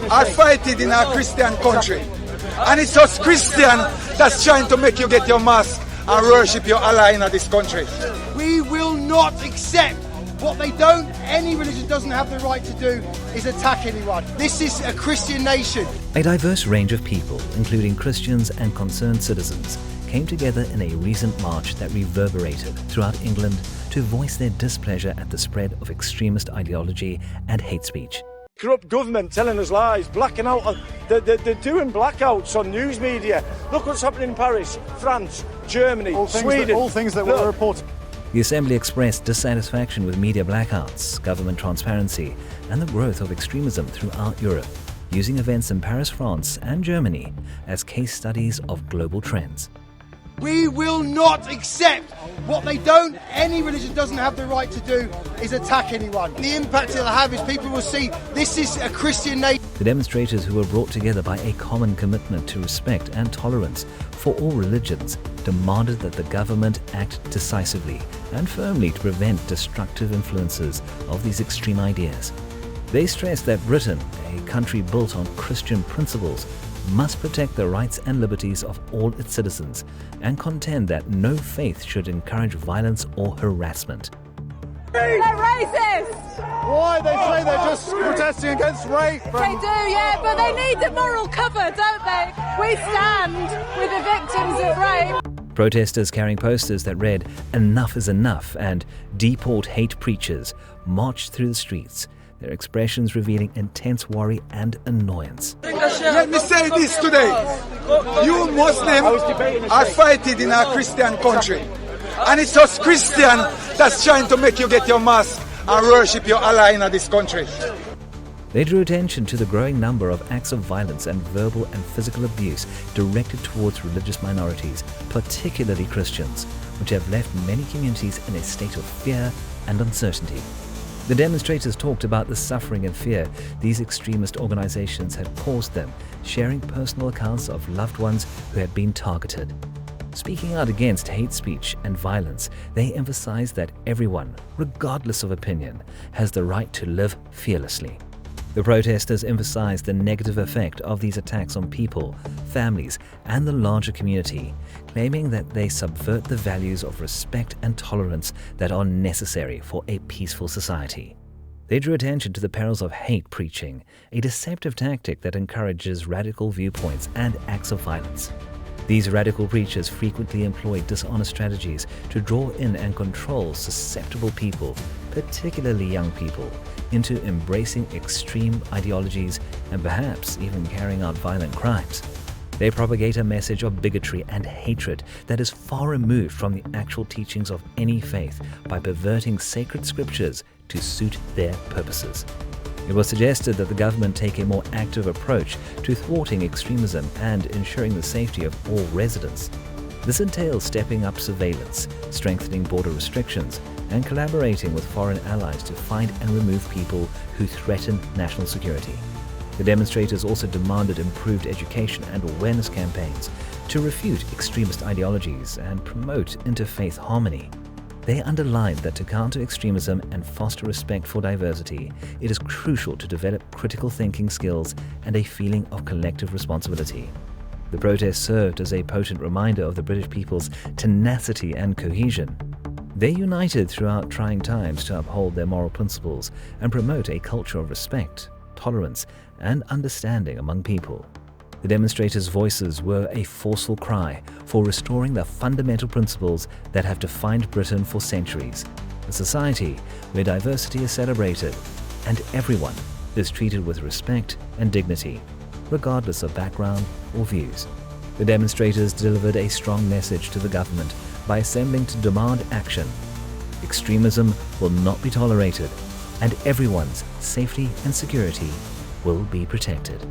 are fighting in our Christian country. And it's us Christian that's trying to make you get your mask and worship your ally in this country. We will not accept what any religion doesn't have the right to do is attack anyone. This is a Christian nation. A diverse range of people, including Christians and concerned citizens, came together in a recent march that reverberated throughout England to voice their displeasure at the spread of extremist ideology and hate speech. Corrupt government telling us lies, blacking out. They're doing blackouts on news media. Look what's happening in Paris, France, Germany, Sweden. All things that were reported. The Assembly expressed dissatisfaction with media blackouts, government transparency, and the growth of extremism throughout Europe, using events in Paris, France, and Germany as case studies of global trends. We will not accept what any religion doesn't have the right to do is attack anyone. The impact it'll have is people will see this is a Christian nation. The demonstrators, who were brought together by a common commitment to respect and tolerance for all religions, demanded that the government act decisively and firmly to prevent destructive influences of these extreme ideas. They stressed that Britain, a country built on Christian principles, must protect the rights and liberties of all its citizens and contend that no faith should encourage violence or harassment. They're racist! Why? They say they're just protesting against rape. They do, yeah, but they need a moral cover, don't they? We stand with the victims of rape. Protesters carrying posters that read "Enough is enough" and "Deport hate preachers" marched through the streets, their expressions revealing intense worry and annoyance. Let me say this today. You Muslims are fighting in our Christian country. And it's us Christian that's trying to make you get your mask and worship your ally in this country. They drew attention to the growing number of acts of violence and verbal and physical abuse directed towards religious minorities, particularly Christians, which have left many communities in a state of fear and uncertainty. The demonstrators talked about the suffering and fear these extremist organizations had caused them, sharing personal accounts of loved ones who had been targeted. Speaking out against hate speech and violence, they emphasized that everyone, regardless of opinion, has the right to live fearlessly. The protesters emphasized the negative effect of these attacks on people, families, and the larger community, claiming that they subvert the values of respect and tolerance that are necessary for a peaceful society. They drew attention to the perils of hate preaching, a deceptive tactic that encourages radical viewpoints and acts of violence. These radical preachers frequently employ dishonest strategies to draw in and control susceptible people, particularly young people, into embracing extreme ideologies and perhaps even carrying out violent crimes. They propagate a message of bigotry and hatred that is far removed from the actual teachings of any faith by perverting sacred scriptures to suit their purposes. It was suggested that the government take a more active approach to thwarting extremism and ensuring the safety of all residents. This entails stepping up surveillance, strengthening border restrictions, and collaborating with foreign allies to find and remove people who threaten national security. The demonstrators also demanded improved education and awareness campaigns to refute extremist ideologies and promote interfaith harmony. They underlined that to counter extremism and foster respect for diversity, it is crucial to develop critical thinking skills and a feeling of collective responsibility. The protest served as a potent reminder of the British people's tenacity and cohesion. They united throughout trying times to uphold their moral principles and promote a culture of respect, tolerance, and understanding among people. The demonstrators' voices were a forceful cry for restoring the fundamental principles that have defined Britain for centuries, a society where diversity is celebrated and everyone is treated with respect and dignity, regardless of background or views. The demonstrators delivered a strong message to the government by assembling to demand action. Extremism will not be tolerated, and everyone's safety and security will be protected.